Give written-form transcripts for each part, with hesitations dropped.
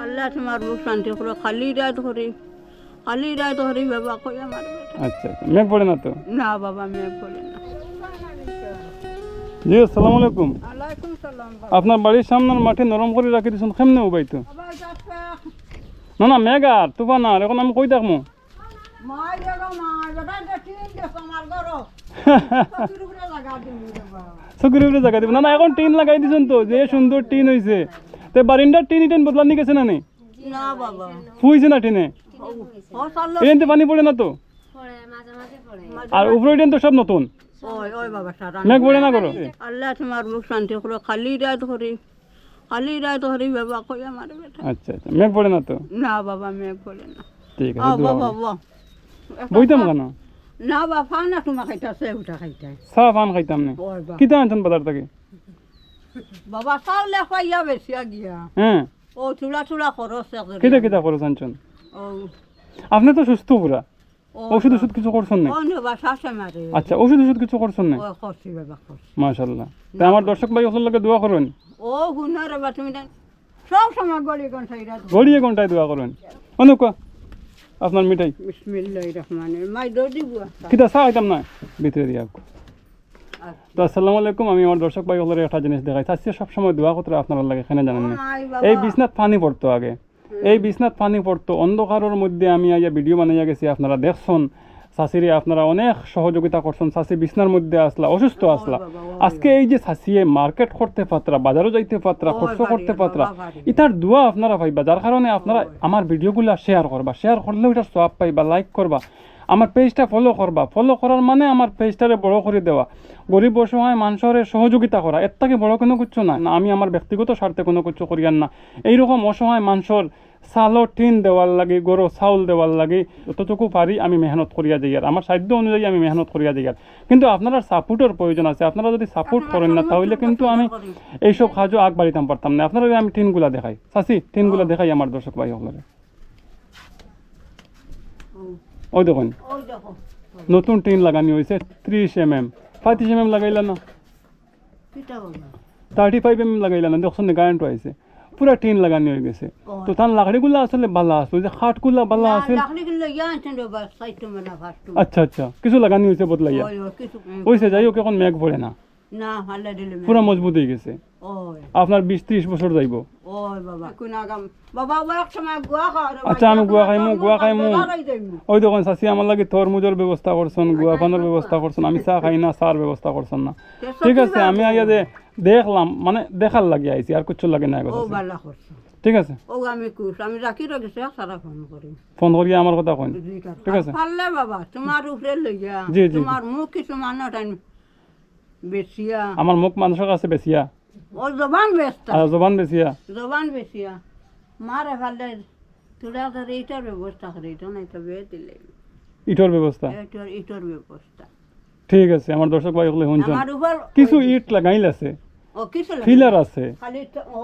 আল্লাহ তোমার বুক শান্তি করো, খালি রাত করি বাবা কই আমার বেটা। আচ্ছা আচ্ছা, মেঘ পড়ে না তো? না বাবা মেয়ে বলে না। জি আসসালামু আলাইকুম। আলাইকুম সালাম বাবা। আপনার বাড়ির সামনের মাঠে নরম করে রাখি দিয়েছেন, কেমনে উবাইতো? বাবা যাচ্ছে না না, মেঘ আর তুফান আর, এখন আমি কই থাকবো? মাই জায়গা মাই বেটা যে টিন দেখ আমার ঘর কত উপরে লাগা দিবি বাবা। চকুর উপরে জায়গা দিব না? না এখন টিন লাগাই দিয়েছেন তো, যে সুন্দর টিন হয়েছে। তো বারিন্দার টিন বদলানি গেছে না নি? না বাবা ফুইছে না টিনে? ও সাল্লো এখান পানি পড়ে না তো? আর উপরে টিন তো সব নতুন। ওই ওই বাবা সারা মেঘ পড়ে না করো? আল্লাহ তোমার বুক শান্তি করো, খালি রাত করি বাবা কই আমার বেটা। আচ্ছা আচ্ছা, মেঘ পড়ে না তো? না বাবা মেয়ে বলে না। ঠিক ও আছে, দোয়া বাবা করো। বাবা বইতাম কেন? না বাবা না তোমার খাইতাছে ওটা খাইতে চা পান খাইতাম না। ওই বাবা কিতা আনছেন বাজার থেকে? বাবা চাউলে খাইয়া বেশি গিয়া হ্যাঁ, ও চুলা খরচ কিতা কিতা খরচ আনছেন? ও আপনি তো সুস্থ পুরা, ও ওষুধ কিছু করছেন না? ও নেবা শাসে মারে আচ্ছা, ওষুধ কিছু করছেন না? ও করছি বাবা করছি মাশাআল্লাহ। তা আমার দর্শক ভাই আপনার লাগে দোয়া করবেন, ও গুনার বা তুমি না সব সময় গলি কোন সাইরা গড়িয়ে ঘন্টায় দোয়া করবেন। অনুক আপনার মিঠাই বিসমিল্লাহির রহমানির মাই দো দিব কিতা চা খাইতাম না ভিতরে দিয়া। তো আসসালামু আলাইকুম। আমি আমার দর্শক ভাই আপনার একটা জিনিস দেখাই চাচ্ছি, সবসময় দোয়া করতে আপনার লাগে, এখানে জানেন না এই বিছনাত পানি পড়তো আগে, এই বিছনাত পানি পড়তো অন্ধকারের মধ্যে আমি আইয়া ভিডিও বানাইয়া গেছি, আপনারা দেখছেন। শাশিরে আপনারা অনেক সহযোগিতা করছেন, শাশি বিছনার মধ্যে আসলা, অসুস্থ আসলা। আজকে এই যে শাশিয়ে মার্কেট করতে পাত্রা, বাজারও যাইতে পাত্রা, খরচ করতে পাত্রা, ইতার দোয়া আপনারা পাইবা। যার কারণে আপনারা আমার ভিডিওগুলো শেয়ার করবা, শেয়ার করলেও এটা সওয়াব পাইবা, লাইক করবা, আমার পেজটা ফলো করবা। ফলো করার মানে আমার পেজটারে বড় করে দেওয়া, গরিব অসহায় মানুষের সহযোগিতা করা, এর থেকে বড় কোনো কিছু না। আমি আমার ব্যক্তিগত স্বার্থে কোনো কিছু করিয়ান না। এইরকম অসহায় মানুষের চালও টিন দেওয়ার লাগে, গরু চাউল দেওয়ার লাগে, যতটুকু পারি আমি মেহনত করিয়া যাই, আর আমার সাধ্য অনুযায়ী আমি মেহনত করিয়া যাই। কিন্তু আপনারা সাপোর্টের প্রয়োজন আছে। আপনারা যদি সাপোর্ট করেন না তাহলে কিন্তু আমি এইসব কাজও আগ বাড়িতাম পারতাম না। আপনারা আমি টিনগুলা দেখাই, চাষি টিনগুলা দেখাই আমার দর্শক ভাই সকলের। ওই দেখুন ওই দেখো নতুন টিন লাগানি হয়েছে 30 mm, 35 mm লাগাইলা না, কিটা বলবা 35 mm লাগাইলা না, দেখছেন গায়ন্ট হয়েছে, পুরা টিন লাগানি হয়ে গেছে। তো তার লাকড়িগুলা আসলে ভালো আসলো, যে খাটগুলা ভালো আছে। লাকড়ি কিনলে ইয়া আনছেন বাবা সাইটো মানে ফাস্ট আচ্ছা আচ্ছা, কিছু লাগানি হয়েছে বদলাইয়া ওই ওই কিছু হয়েছে, যাই হোক এখন মেঘ পড়ে না, না হাল্লা দিলে পুরা মজবুত হয়ে গেছে। ওই আপনার 20-30 বছর যাইব। ওই বাবা কোন আগাম বাবা ওই এক সময় গুয়া খাওয়া আচ্ছা, আমি গুয়া খাইমু। ওই দেখুন চাষি আমার লাগে তরমুজের ব্যবস্থা করছেন, গুয়া পানের ব্যবস্থা করছেন, আমি চা খাই না, চার ব্যবস্থা করছেন না। ঠিক আছে, আমি আইয়া যে দেখলাম, মানে দেখার লাগে আইছি, আর কিছু লাগে না। ও বালা করছে ঠিক আছে, ও আমি কুছ আমি রাখি রাখছি সারা ফোন করি ফোন করিয়া আমার কথা কইন। ঠিক আছে, পারলে বাবা তোমার উপরে লইয়া জি, জি। তোমার মুখ কিছু মানুষ বেশিয়া আমার মুখ মানুষের কাছে বেশিয়া, ও জবান ব্যস্ত আর জবান বেশিয়া। জবান বেশিয়া মারে ফেললে তোরা ধরে ইটার ব্যবস্থা করে, এটা নাই তো বিয়ে দিলে ইটর ব্যবস্থা। ইটার ব্যবস্থা ঠিক আছে, আমার দর্শক ভাই হলে শুনছেন, আমার উপর কিছু ইট লাগাইল আছে, ও কিছু লাগে। ফিলার আছে, খালি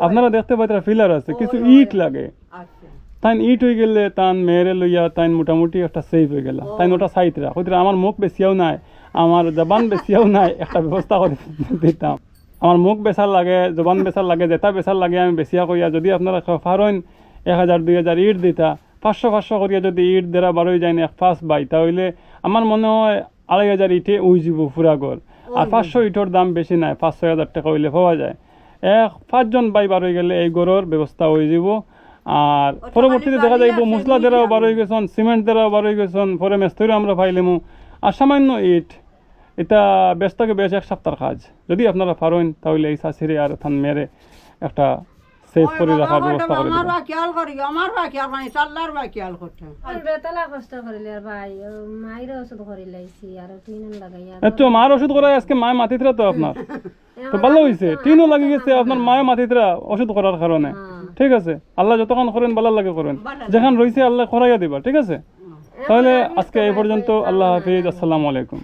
আপনারা দেখতে পাইতেন ফিলার আছে, কিছু ইট লাগে। আচ্ছা তাই ইট হয়ে গেলে তান মেয়েরে লইয়া তাই মোটামুটি একটা সেফ হয়ে গেল, তাই ওটা সাইতরা হইতে আমার মুখ বেশিও নাই, আমার জবান বেশিও নাই, একটা ব্যবস্থা করে দিতাম। আমার মুখ বেচার লাগে, জবান বেচার লাগে, যেটা বেচার লাগে আমি বেশিয়া করিয়া, যদি আপনারা ফারইন 1000-2000 ইট দিতা, 500 করিয়া যদি ইট দেরা বারোই যায় না এক পাঁচ বাই, তাহলে আমার মনে হয় 2500 ইটে উই যাব পুরা ঘর। আর 500 ইটর দাম বেশি নাই, 5-6 টাকা হইলে পাওয়া যায়। 5জন বাই বার হয়ে গেলে এই ঘরের ব্যবস্থা হয়ে যাব। আর পরবর্তীতে দেখা যাইব মশলা দেরাও বার হয়ে গেছেন, সিমেন্ট দেরাও বার হয়ে গেছেন, পরে মেস্তরিও আমরা পাইলেমু। আর সামান্য ইট, এটা বেশ থেকে বেশ 1 সপ্তাহের কাজ। যদি আপনারা পারেন তাহলে এই শাশিরে আর থান মেরে একটা সেভ করে রাখার ব্যবস্থা করে আমার দেবেন। বা খেয়াল করি, আমার বা খেয়াল মানে চাল্লার বা খেয়াল করতে আর বেতলা কষ্ট করিলে আর ভাই মায়ের ওষুধ করিলাইছি আর টিন লাগাইয়া আচ্ছা, মার ওষুধ করায় আজকে মায়ের মাতিতরা তো আপনার তো ভালো হয়েছে, টিনও লাগি গেছে আপনার মায়ের মাতিতরা ওষুধ করার কারণে। ঠিক আছে, আল্লাহ যতক্ষণ করেন ভালো লাগে করেন, যেখান রয়েছে আল্লাহ করাইয়া দিবা। ঠিক আছে, তাহলে আজকে এই পর্যন্ত। আল্লাহ হাফিজ, আসসালামু আলাইকুম।